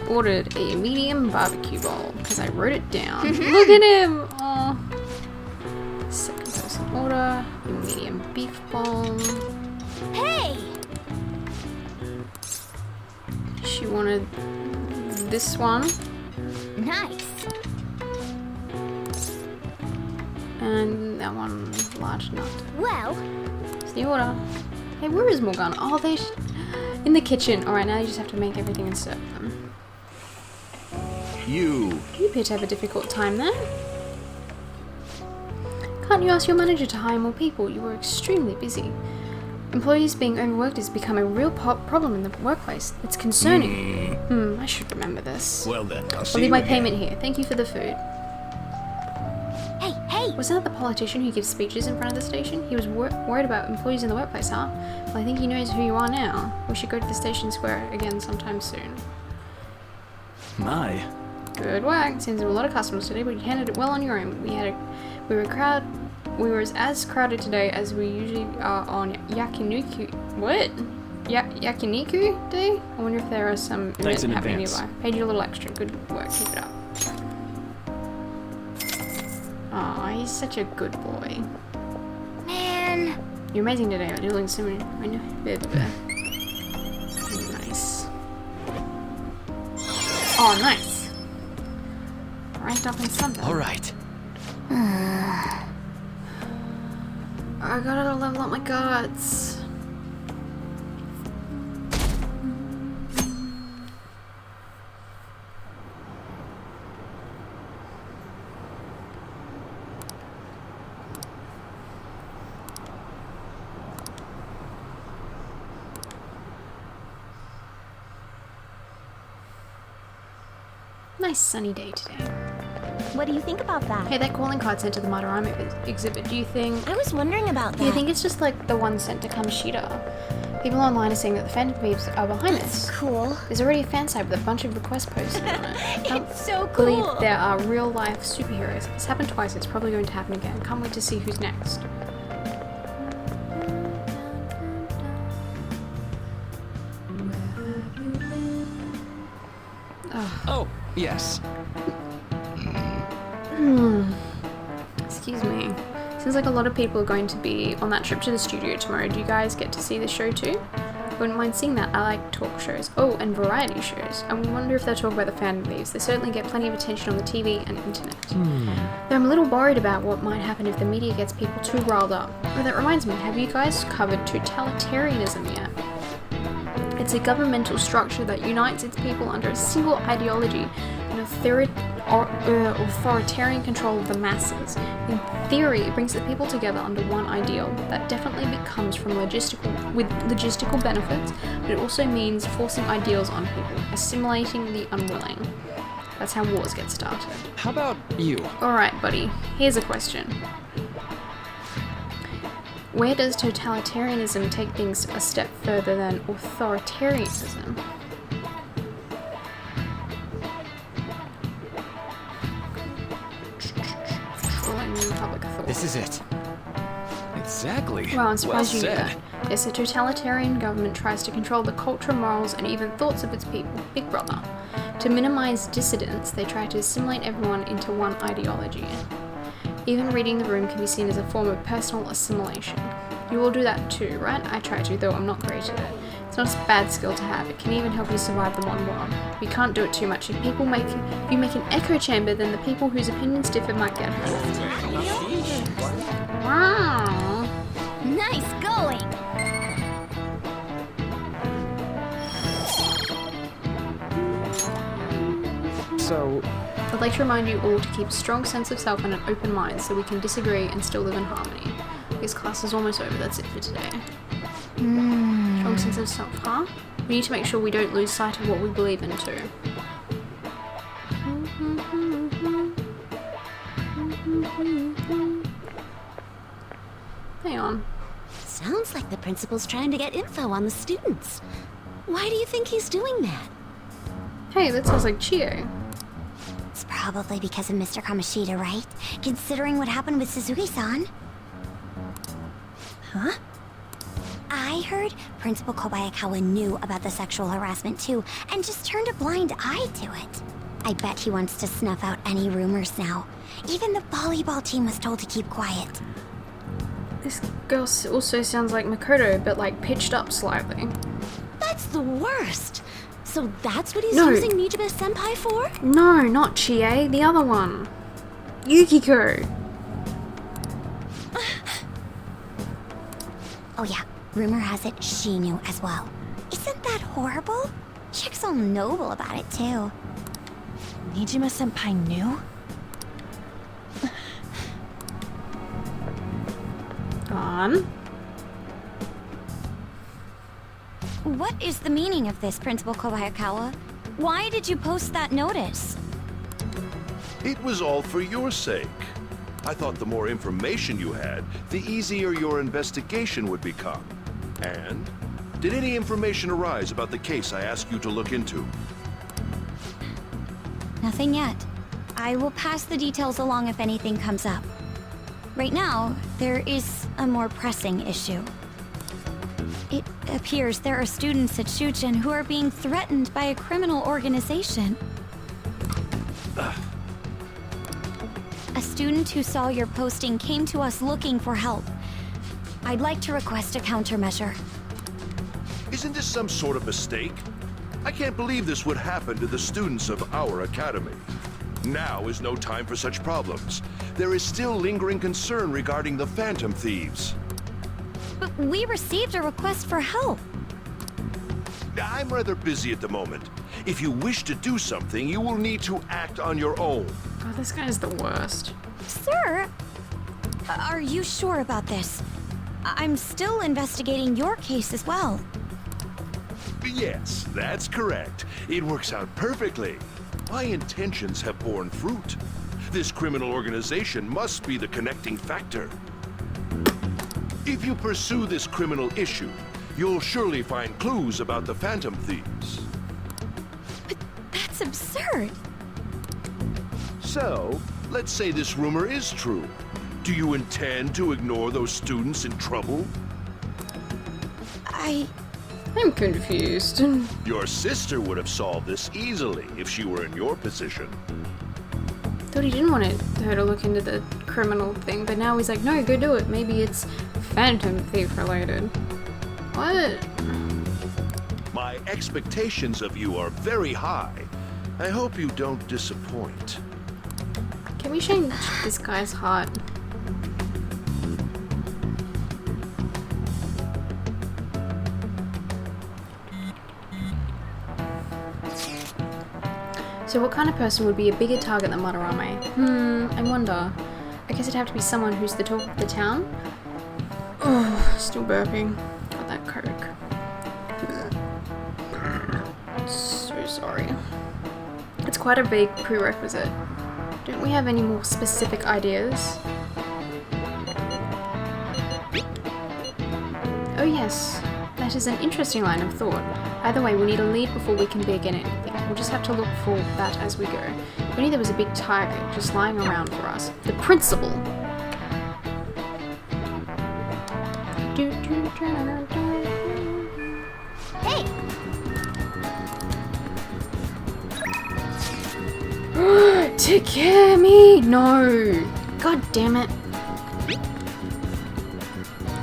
Ordered a medium barbecue bowl because I wrote it down. Look at him! Oh. Second person order a medium beef bowl. Hey! She wanted this one. Nice. And that one large nut. Well, It's the order. Hey, where is Morgana? Oh, they in the kitchen. Alright, now you just have to make everything and serve them. You! You appear to have a difficult time there. Can't you ask your manager to hire more people? You were extremely busy. Employees being overworked has become a real problem in the workplace. It's concerning. I should remember this. Well then, I'll I'll see leave you my again. payment here. Thank you for the food. hey! Wasn't that the politician who gives speeches in front of the station? He was worried about employees in the workplace, huh? Well, I think he knows who you are now. We should go to the station square again sometime soon. My. Good work. Seems there were a lot of customers today, but you handled it well on your own. We were as crowded today as we usually are on Yakiniku. What? Yakiniku Day? I wonder if there are some Thanks in happening advance. nearby. Paid you a little extra. Good work. Keep it up. Aw, he's such a good boy. Man. You're amazing today. You're doing so many. I know. Nice. Oh, nice. Ranked up in something. All right. I gotta level up my guards. Nice sunny day today. What do you think about that? Hey, that calling card sent to the Madarame exhibit, do you think... I was wondering about that. Do you think it's just like the one sent to Kamoshida? People online are saying that the Phantom Thieves are behind this. Cool. There's already a fan site with a bunch of requests posted on it. It's so I believe cool. there are real-life superheroes. It's happened twice, it's probably going to happen again. Can't wait to see who's next. Oh, yes. Excuse me. Seems like a lot of people are going to be on that trip to the studio tomorrow. Do you guys get to see the show too? Wouldn't mind seeing that. I like talk shows. Oh, and variety shows. I wonder if they'll talk about the Phantom Thieves. They certainly get plenty of attention on the TV and internet. Though I'm a little worried about what might happen if the media gets people too riled up. Oh, that reminds me, have you guys covered totalitarianism yet? It's a governmental structure that unites its people under a single ideology, an authoritarian control of the masses. In theory, it brings the people together under one ideal. That definitely comes from logistical benefits, but it also means forcing ideals on people, assimilating the unwilling. That's how wars get started. How about you? Alright, buddy. Here's a question. Where does totalitarianism take things a step further than authoritarianism? This is it. Exactly. Well, I'm surprised you knew said. that. Yes, a totalitarian government tries to control the culture, morals, and even thoughts of its people. Big Brother. To minimize dissidents, they try to assimilate everyone into one ideology. Even reading the room can be seen as a form of personal assimilation. You all do that too, right? I try to, though I'm not great at it. It's not a bad skill to have. It can even help you survive the modern world. You can't do it too much. If you make an echo chamber, then the people whose opinions differ might get hurt. Wow. Nice going! So, I'd like to remind you all to keep a strong sense of self and an open mind so we can disagree and still live in harmony. This class is almost over, that's it for today. Strong sense of self, huh? We need to make sure we don't lose sight of what we believe in too. Hang on. Sounds like the principal's trying to get info on the students. Why do you think he's doing that? Hey, that sounds like Chio. It's probably because of Mr. Kamoshida, right? Considering what happened with Suzuki-san. Huh? I heard Principal Kobayakawa knew about the sexual harassment too, and just turned a blind eye to it. I bet he wants to snuff out any rumors now. Even the volleyball team was told to keep quiet. This girl also sounds like Makoto, but like pitched up slightly. That's the worst! So that's what he's No. using Nijibe Senpai for? No, not Chie, the other one. Yukiko. Oh yeah, rumor has it she knew as well. Isn't that horrible? Chick's all noble about it too. Nijima Senpai knew? Gone. What is the meaning of this, Principal Kobayakawa? Why did you post that notice? It was all for your sake. I thought the more information you had, the easier your investigation would become. And did any information arise about the case I asked you to look into? Nothing yet. I will pass the details along if anything comes up. Right now, there is a more pressing issue. It appears there are students at Shuchen who are being threatened by a criminal organization. A student who saw your posting came to us looking for help. I'd like to request a countermeasure. Isn't this some sort of mistake? I can't believe this would happen to the students of our academy. Now is no time for such problems. There is still lingering concern regarding the Phantom Thieves. But we received a request for help. I'm rather busy at the moment. If you wish to do something, you will need to act on your own. God, this guy's the worst. Sir, are you sure about this? I'm still investigating your case as well. Yes, that's correct. It works out perfectly. My intentions have borne fruit. This criminal organization must be the connecting factor. If you pursue this criminal issue, you'll surely find clues about the Phantom Thieves. But that's absurd. So, let's say this rumor is true. Do you intend to ignore those students in trouble? I'm confused. Your sister would have solved this easily if she were in your position. Thought he didn't want her to look into the criminal thing, but now he's like, no, go do it. Maybe it's Phantom Thief related. What? My expectations of you are very high. I hope you don't disappoint. Can we change this guy's heart? So what kind of person would be a bigger target than Madarame? I wonder. I guess it'd have to be someone who's the talk of the town. Oh, still burping. Got that Coke. So sorry. It's quite a big prerequisite. Don't we have any more specific ideas? Oh yes, that is an interesting line of thought. Either way, we need a lead before we can begin anything. We'll just have to look for that as we go. If only there was a big target just lying around for us. The principal! Hey! Takemi! No! God damn it.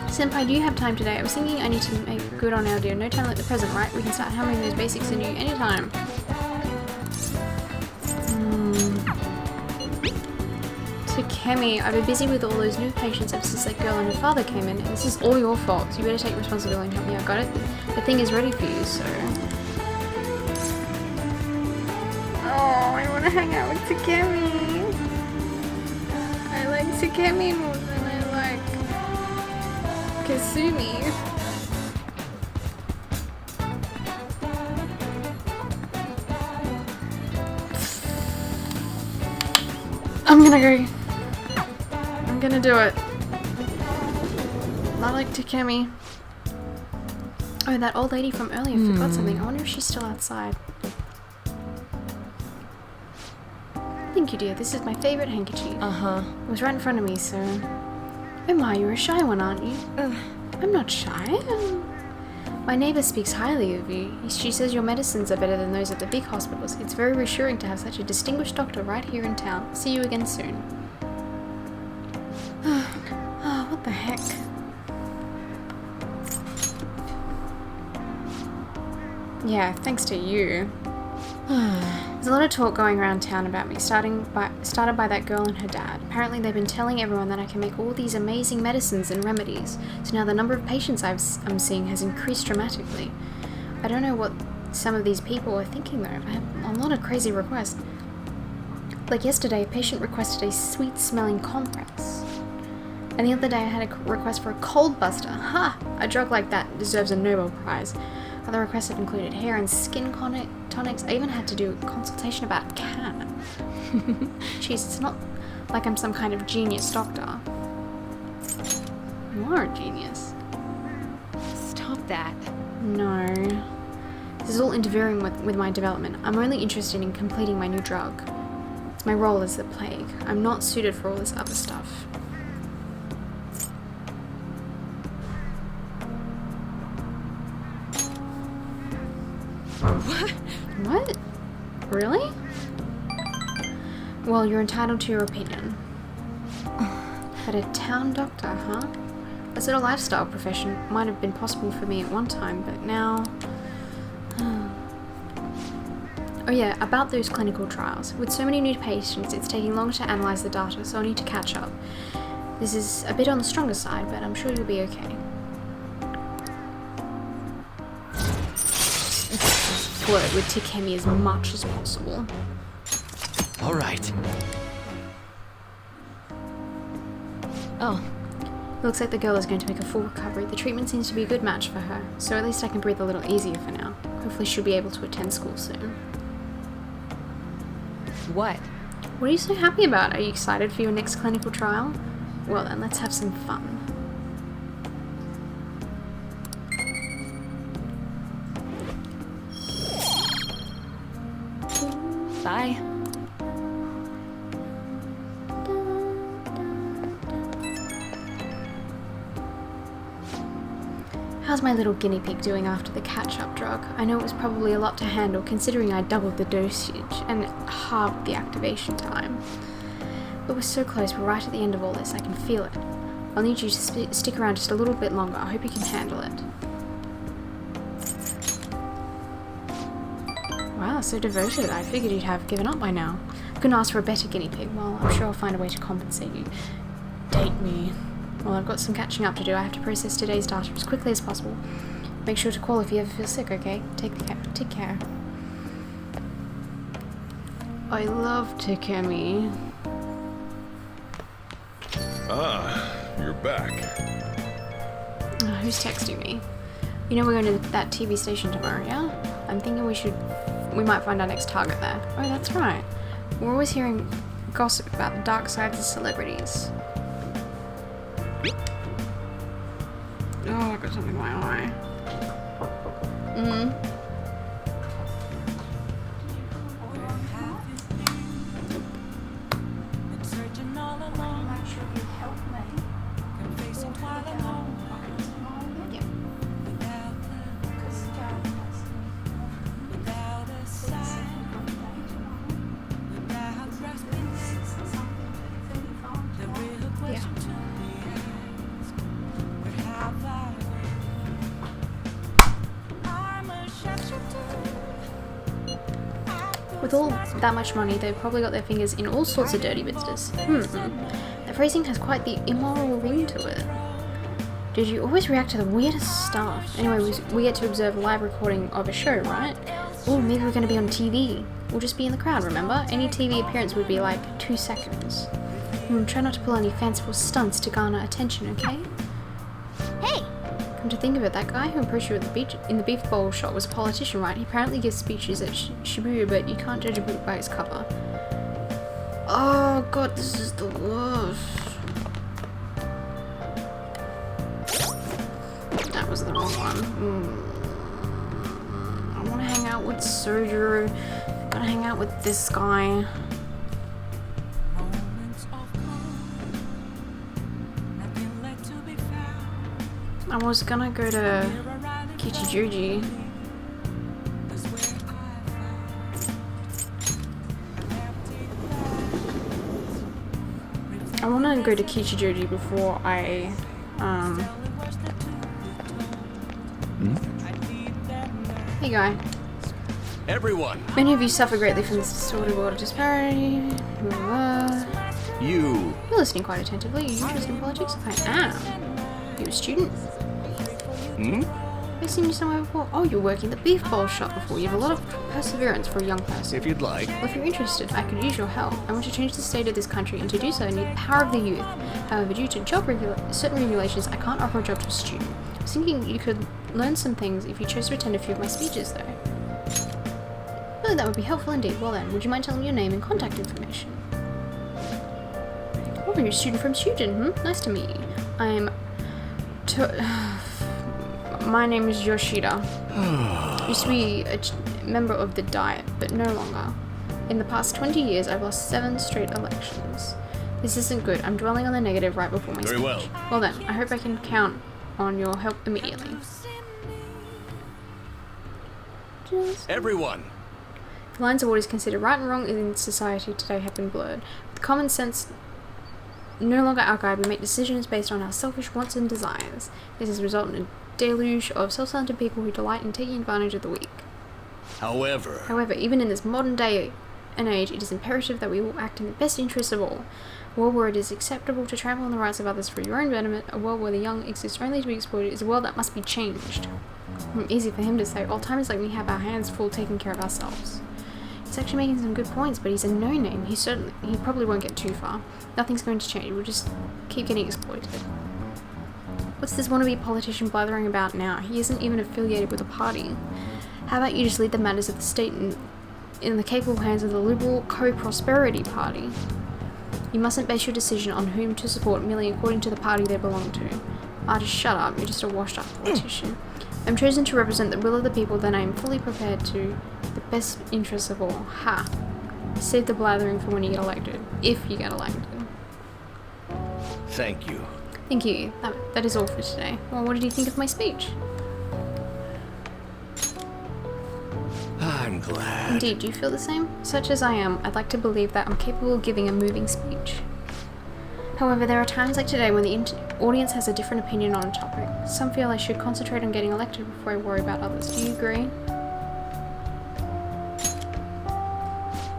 Senpai, do you have time today? I was thinking I need to make good on our deal. No time like the present, right? We can start hammering those basics in you anytime. Takemi, I've been busy with all those new patients ever since that girl and her father came in, and this is all your fault. So you better take responsibility and help me out. Got it? The thing is ready for you, so... Oh, I want to hang out with Takemi. I like Takemi more than I like Kasumi. I'm gonna go. I'm gonna do it. I like Takemi. Oh, that old lady from earlier forgot something. I wonder if she's still outside. Thank you, dear. This is my favorite handkerchief. It was right in front of me, so... Oh my, you're a shy one, aren't you? I'm not shy. My neighbor speaks highly of you. She says your medicines are better than those at the big hospitals. It's very reassuring to have such a distinguished doctor right here in town. See you again soon. Oh, what the heck? Yeah, thanks to you. There's a lot of talk going around town about me, started by that girl and her dad. Apparently they've been telling everyone that I can make all these amazing medicines and remedies, so now the number of patients I'm seeing has increased dramatically. I don't know what some of these people are thinking though. I have a lot of crazy requests. Like yesterday, a patient requested a sweet-smelling compress. And the other day I had a request for a cold buster. Ha! A drug like that deserves a Nobel Prize. Other requests have included hair and skin tonics. I even had to do a consultation about cat. Jeez, it's not like I'm some kind of genius doctor. You are a genius. Stop that. No. This is all interfering with my development. I'm only interested in completing my new drug. It's my role as the plague. I'm not suited for all this other stuff. What? Really? Well, you're entitled to your opinion. But a town doctor, huh? A sort of lifestyle profession might have been possible for me at one time, but now... Oh yeah, about those clinical trials. With so many new patients, it's taking longer to analyze the data, so I'll need to catch up. This is a bit on the stronger side, but I'm sure you'll be okay. Flirt with Takemi as much as possible. All right. Oh. Looks like the girl is going to make a full recovery. The treatment seems to be a good match for her, so at least I can breathe a little easier for now. Hopefully she'll be able to attend school soon. What? What are you so happy about? Are you excited for your next clinical trial? Well then, let's have some fun. Bye. How's my little guinea pig doing after the catch-up drug? I know it was probably a lot to handle considering I doubled the dosage and halved the activation time. But we're so close, we're right at the end of all this, I can feel it. I'll need you to stick around just a little bit longer. I hope you can handle it. Wow, so devoted. I figured you'd have given up by now. Couldn't ask for a better guinea pig. Well, I'm sure I'll find a way to compensate you. Date me. Well, I've got some catching up to do. I have to process today's data as quickly as possible. Make sure to call if you ever feel sick, okay? Take care. I love Takemi. Ah, you're back. Who's texting me? You know we're going to that TV station tomorrow, yeah? I'm thinking we might find our next target there. Oh, that's right. We're always hearing gossip about the dark sides of celebrities. Oh, I got something in my eye. With all that much money, they've probably got their fingers in all sorts of dirty business. The phrasing has quite the immoral ring to it. Did you always react to the weirdest stuff? Anyway, we get to observe a live recording of a show, right? Oh, maybe we're going to be on TV. We'll just be in the crowd, remember? Any TV appearance would be like 2 seconds. Try not to pull any fanciful stunts to garner attention, okay? Hey! Come to think of it, that guy who approached you at the beach in the beef bowl shot was a politician, right? He apparently gives speeches at Shibuya, but you can't judge a book by its cover. Oh god, this is the worst. That was the wrong one. I want to hang out with Soju. I gotta hang out with this guy. I was gonna go to Kichijuji. I wanna go to Kichijuji before I, Hey guy. Everyone! Many of you suffer greatly from this distorted world of disparity. You! You're listening quite attentively. Are you interested in politics? I am. You a student? I've seen you somewhere before. Oh, you're working the beef bowl shop before. You have a lot of perseverance for a young person. If you'd like. Well, if you're interested, I could use your help. I want to change the state of this country, and to do so, I need the power of the youth. However, due to certain regulations, I can't offer a job to a student. I was thinking you could learn some things if you chose to attend a few of my speeches, though. Oh, that would be helpful indeed. Well then, would you mind telling me your name and contact information? Oh, you're a student from Shujin, Nice to meet you. I'm... My name is Yoshida. Used to be a member of the Diet, but no longer. In the past 20 years, I've lost 7 straight elections. This isn't good. I'm dwelling on the negative right before my speech. Very well. Well then, I hope I can count on your help immediately. Everyone! The lines of what is considered right and wrong in society today have been blurred. With common sense no longer our guide, we make decisions based on our selfish wants and desires. This has resulted in a deluge of self-centered people who delight in taking advantage of the weak. However, even in this modern day and age, it is imperative that we all act in the best interests of all. A world where it is acceptable to trample on the rights of others for your own betterment, a world where the young exist only to be exploited, is a world that must be changed. Easy for him to say. Old timers like me have our hands full taking care of ourselves. He's actually making some good points, but he's a no-name. He probably won't get too far. Nothing's going to change. We'll just keep getting exploited. What's this wannabe politician blathering about now? He isn't even affiliated with a party. How about you just leave the matters of the state in the capable hands of the Liberal Co-Prosperity Party? You mustn't base your decision on whom to support merely according to the party they belong to. Just shut up. You're just a washed-up politician. I'm chosen to represent the will of the people, then I am fully prepared to the best interests of all. Ha! Save the blathering for when you get elected. If you get elected. Thank you. Thank you. That is all for today. Well, what did you think of my speech? I'm glad. Indeed, do you feel the same? Such as I am, I'd like to believe that I'm capable of giving a moving speech. However, there are times like today when the audience has a different opinion on a topic. Some feel I should concentrate on getting elected before I worry about others. Do you agree?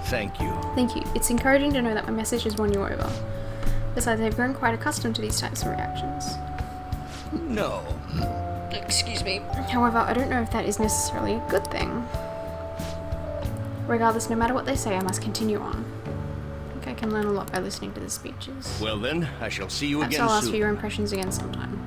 Thank you. Thank you. It's encouraging to know that my message has won you over. Besides, I've grown quite accustomed to these types of reactions. No. Excuse me. However, I don't know if that is necessarily a good thing. Regardless, no matter what they say, I must continue on. I think I can learn a lot by listening to the speeches. Well then, I shall see you Perhaps again I'll ask soon. for your impressions again sometime.